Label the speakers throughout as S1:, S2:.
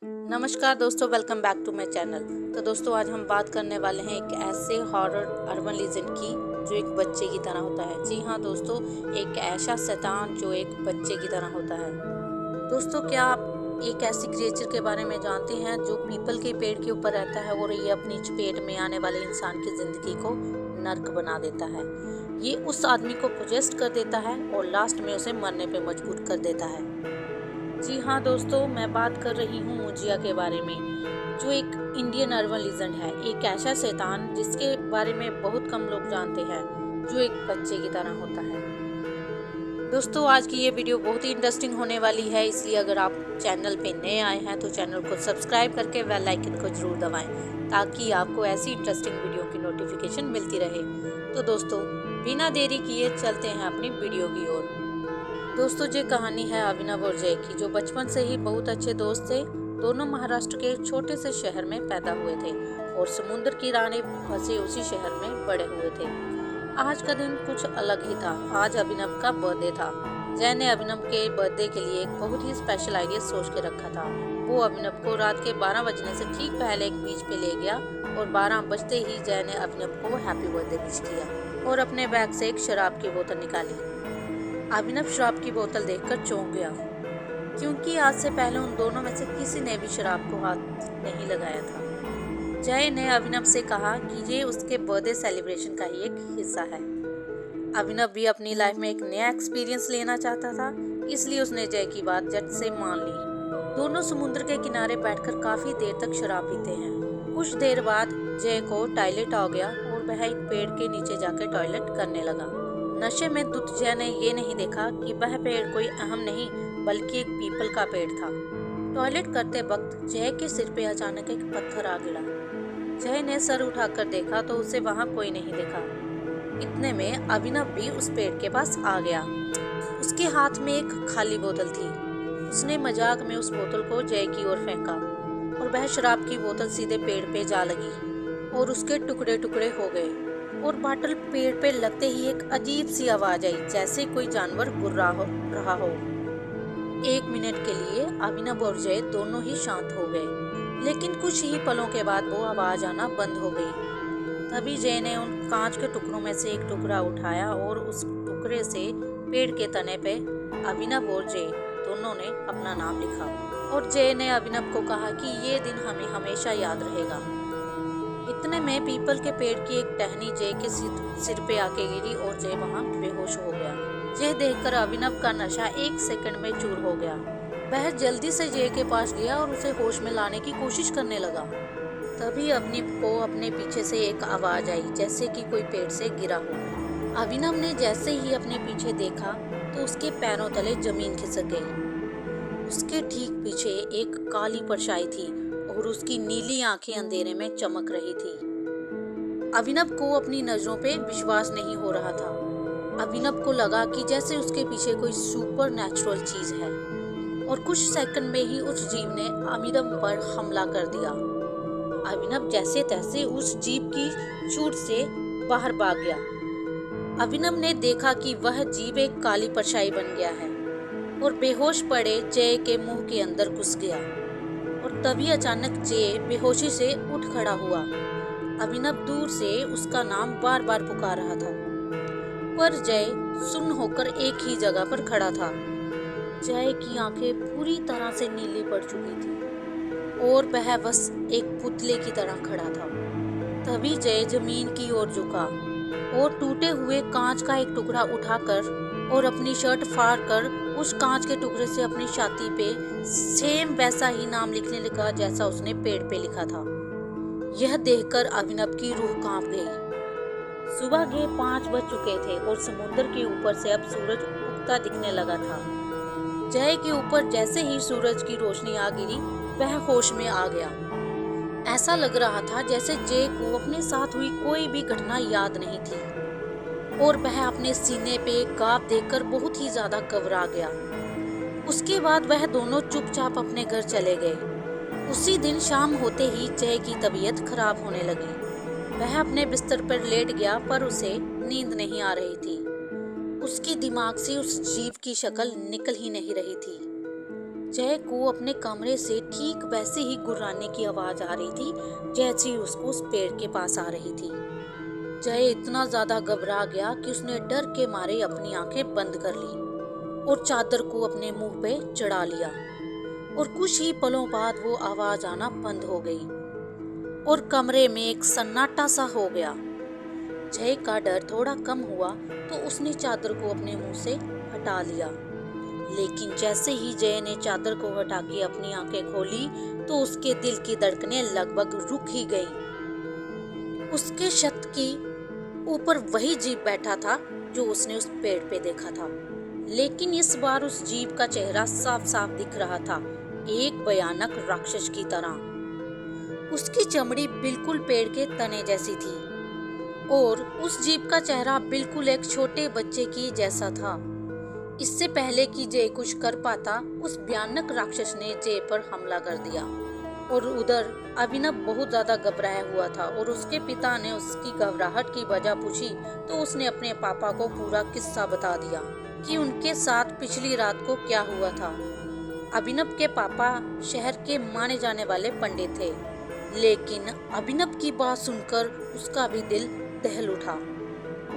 S1: नमस्कार दोस्तों, welcome back to my channel. तो दोस्तों, आज हम बात करने वाले हैं एक ऐसे हॉरर अर्बन लीजेंड की जो एक बच्चे की तरह होता है। जी हाँ दोस्तों, एक ऐसा शैतान जो एक बच्चे की तरह होता है। दोस्तों, क्या आप एक ऐसी क्रिएचर के बारे में जानते हैं जो पीपल के पेड़ के ऊपर रहता है और ये अपनी चपेट में आने वाले इंसान की जिंदगी को नर्क बना देता है। ये उस आदमी को पोजेस्ट कर देता है और लास्ट में उसे मरने पे मजबूर कर देता है। जी हाँ दोस्तों, मैं बात कर रही हूँ मुजिया के बारे में, जो एक इंडियन अर्बन लीजेंड है। एक ऐसा शैतान जिसके बारे में बहुत कम लोग जानते हैं, जो एक बच्चे की तरह होता है। दोस्तों, आज की ये वीडियो बहुत ही इंटरेस्टिंग होने वाली है, इसलिए अगर आप चैनल पे नए आए हैं तो चैनल को सब्सक्राइब करके बेल आइकन को जरूर दबाएं, ताकि आपको ऐसी इंटरेस्टिंग वीडियो की नोटिफिकेशन मिलती रहे। तो दोस्तों, बिना देरी किए चलते हैं अपनी वीडियो की ओर। दोस्तों, ये कहानी है अभिनव और जय की, जो बचपन से ही बहुत अच्छे दोस्त थे। दोनों महाराष्ट्र के एक छोटे से शहर में पैदा हुए थे और समुद्र की रानी फंसे उसी शहर में बड़े हुए थे। आज का दिन कुछ अलग ही था। आज अभिनव का बर्थडे था। जय ने अभिनव के बर्थडे के लिए एक बहुत ही स्पेशल आइडिया सोच के रखा था। वो अभिनव को रात के 12 बजने से ठीक पहले एक बीच पे ले गया और 12 बजते ही जय ने अभिनव को हैप्पी बर्थडे विश किया और अपने बैग से एक शराब की बोतल निकाली। अभिनव शराब की बोतल देखकर चौंक गया, क्योंकि आज से पहले उन दोनों में से किसी ने भी शराब को हाथ नहीं लगाया था। जय ने अभिनव से कहा कि ये उसके बर्थडे सेलिब्रेशन का ही एक हिस्सा है। अभिनव भी अपनी लाइफ में एक नया एक्सपीरियंस लेना चाहता था, इसलिए उसने जय की बात झट से मान ली। दोनों समुद्र के किनारे बैठकर काफी देर तक शराब पीते हैं। कुछ देर बाद जय को टॉयलेट आ गया और वह एक पेड़ के नीचे जाकर टॉयलेट करने लगा। नशे में धुत जय ने ये नहीं देखा कि वह पेड़ कोई अहम नहीं बल्कि एक पीपल का पेड़ था। टॉयलेट करते वक्त जय के सिर पे अचानक एक पत्थर आ गिरा। जय ने सर उठाकर देखा तो उसे वहां कोई नहीं दिखा। इतने में अभिनव भी उस पेड़ के पास आ गया। उसके हाथ में एक खाली बोतल थी। उसने मजाक में उस बोतल को जय की ओर फेंका और वह शराब की बोतल सीधे पेड़ पे जा लगी और उसके टुकड़े टुकड़े हो गए और बाटल पेड़ पे लगते ही एक अजीब सी आवाज आई, जैसे कोई जानवर गुर्रा रहा हो। 1 मिनट के लिए अभिनव और जय दोनों ही शांत हो गए, लेकिन कुछ ही पलों के बाद वो आवाज आना बंद हो गई। तभी जय ने उन कांच के टुकड़ों में से एक टुकड़ा उठाया और उस टुकड़े से पेड़ के तने पे अभिनव और जय दोनों ने अपना नाम लिखा और जय ने अभिनव को कहा कि ये दिन हमें हमेशा याद रहेगा। इतने में पीपल के पेड़ की एक टहनी जय के सिर पे आके गिरी और जय वहां बेहोश हो गया। जय देखकर अभिनव का नशा 1 सेकंड में चूर हो गया। वह जल्दी से जय के पास गया और उसे होश में लाने की कोशिश करने लगा। तभी अभिनव को अपने पीछे से एक आवाज आई, जैसे कि कोई पेड़ से गिरा हो। अभिनव ने जैसे ही अपने पीछे देखा तो उसके पैरों तले जमीन खिसक गई। उसके ठीक पीछे एक काली परछाई थी और उसकी नीली आंखें अंधेरे में चमक रही थी। अभिनव को अपनी नजरों पे विश्वास नहीं हो रहा था। अभिनव को लगा कि जैसे उसके पीछे कोई सुपर नेचुरल चीज है और कुछ सेकंड में ही उस जीव ने अभिनव पर हमला कर दिया। अभिनव जैसे तैसे उस जीव की चोट से बाहर भाग गया। अभिनव ने देखा कि वह जीव एक काली परछाई बन गया है और बेहोश पड़े जय के मुंह के अंदर घुस गया और तभी अचानक जय बेहोशी से उठ खड़ा हुआ। अभिनव दूर से उसका नाम बार बार पुकार रहा था, पर जय सुन्न होकर एक ही जगह पर खड़ा था। जय की आंखें पूरी तरह से नीली पड़ चुकी थी और वह बस एक पुतले की तरह खड़ा था। तभी जय जमीन की ओर झुका और टूटे हुए कांच का एक टुकड़ा उठाकर और अपनी शर्ट फाड़कर उस कांच के टुकड़े से अपनी छाती पे सेम वैसा ही नाम लिखने लगा जैसा उसने पेड़ पे लिखा था। यह देखकर अभिनव की रूह कांप गई। सुबह के 5 बज चुके थे और समुद्र के ऊपर से अब सूरज उगता दिखने लगा था। जय के ऊपर जैसे ही सूरज की रोशनी आ गिरी, वह होश में आ गया। ऐसा लग रहा था जैसे जय को अपने साथ हुई कोई भी घटना याद नहीं थी और वह अपने सीने पे गाप देखकर बहुत ही ज्यादा घबरा गया। उसके बाद वह दोनों चुपचाप अपने घर चले गए। उसी दिन शाम होते ही जय की तबीयत खराब होने लगी। वह अपने बिस्तर पर लेट गया, पर उसे नींद नहीं आ रही थी। उसके दिमाग से उस जीव की शक्ल निकल ही नहीं रही थी। जय को अपने कमरे से ठीक वैसे ही गुर्राने की आवाज आ रही थी जैसी उसको उस पेड़ के पास आ रही थी। जय इतना ज्यादा घबरा गया कि उसने डर के मारे अपनी आंखें बंद कर ली और चादर को अपने मुंह पे चढ़ा लिया और कुछ ही पलों बाद वो आवाज आना बंद हो गई और कमरे में एक सन्नाटा सा हो गया। जय का डर थोड़ा कम हुआ तो उसने चादर को अपने मुंह से हटा लिया, लेकिन जैसे ही जय ने चादर को हटा के अपनी आंखें खोली तो उसके दिल की धड़कनें लगभग रुक ही गईं। उसके छत की ऊपर वही जीव बैठा था जो उसने उस पेड़ पे देखा था, लेकिन इस बार उस जीव का चेहरा साफ साफ दिख रहा था, एक भयानक राक्षस की तरह। उसकी चमड़ी बिल्कुल पेड़ के तने जैसी थी और उस जीव का चेहरा बिल्कुल एक छोटे बच्चे की जैसा था। इससे पहले कि जय कुछ कर पाता, उस भयानक राक्षस ने जय पर हमला कर दिया और उधर अभिनव बहुत ज्यादा घबराया हुआ था और उसके पिता ने उसकी घबराहट की वजह पूछी तो उसने अपने पापा को पूरा किस्सा बता दिया कि उनके साथ पिछली रात को क्या हुआ था। अभिनव के पापा शहर के माने जाने वाले पंडित थे, लेकिन अभिनव की बात सुनकर उसका भी दिल दहल उठा।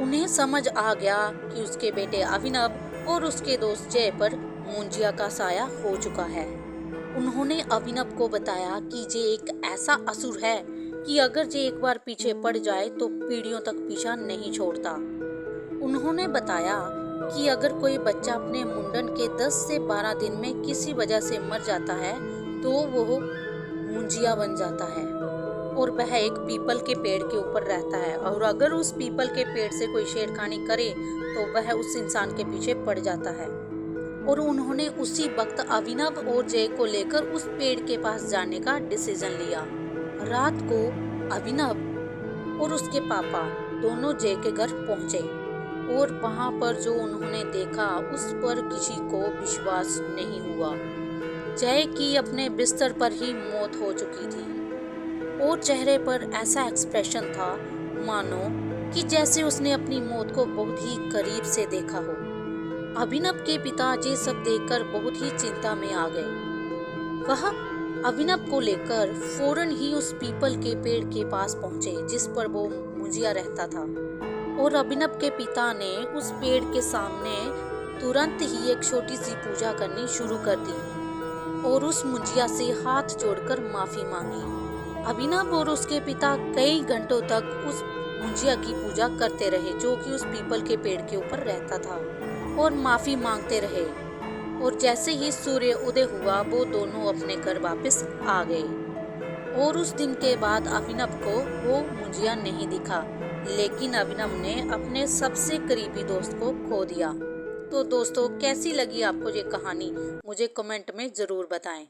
S1: उन्हें समझ आ गया कि उसके बेटे अभिनव और उसके दोस्त जय पर मुंजिया का साया हो चुका है। उन्होंने अभिनव को बताया कि जय एक ऐसा असुर है कि अगर जय एक बार पीछे पड़ जाए तो पीढ़ियों तक पीछा नहीं छोड़ता। उन्होंने बताया कि अगर कोई बच्चा अपने मुंडन के 10 से 12 दिन में किसी वजह से मर जाता है तो वो मुंजिया बन जाता है और वह एक पीपल के पेड़ के ऊपर रहता है, और अगर उस पीपल के पेड़ से कोई छेड़खानी करे तो वह उस इंसान के पीछे पड़ जाता है। और उन्होंने उसी वक्त अभिनव और जय को लेकर उस पेड़ के पास जाने का डिसीजन लिया। रात को अभिनव और उसके पापा दोनों जय के घर पहुंचे और वहां पर जो उन्होंने देखा उस पर किसी को विश्वास नहीं हुआ। जय की अपने बिस्तर पर ही मौत हो चुकी थी और चेहरे पर ऐसा एक्सप्रेशन था मानो कि जैसे उसने अपनी मौत को बहुत ही करीब से देखा हो। अभिनव के पिताजी सब देखकर बहुत ही चिंता में आ गए। वह अभिनव को लेकर फौरन ही उस पीपल के पेड़ के पास पहुंचे जिस पर वो मुंजिया रहता था, और अभिनव के पिता ने उस पेड़ के सामने तुरंत ही एक छोटी सी पूजा करनी शुरू कर दी और उस मुंजिया से हाथ जोड़कर माफी मांगी। अभिनव और उसके पिता कई घंटों तक उस मुंजिया की पूजा करते रहे जो कि उस पीपल के पेड़ के ऊपर रहता था और माफी मांगते रहे, और जैसे ही सूर्य उदय हुआ वो दोनों अपने घर वापस आ गए। और उस दिन के बाद अभिनव को वो मुंजिया नहीं दिखा, लेकिन अभिनव ने अपने सबसे करीबी दोस्त को खो दिया। तो दोस्तों, कैसी लगी आपको ये कहानी मुझे कमेंट में जरूर बताएं।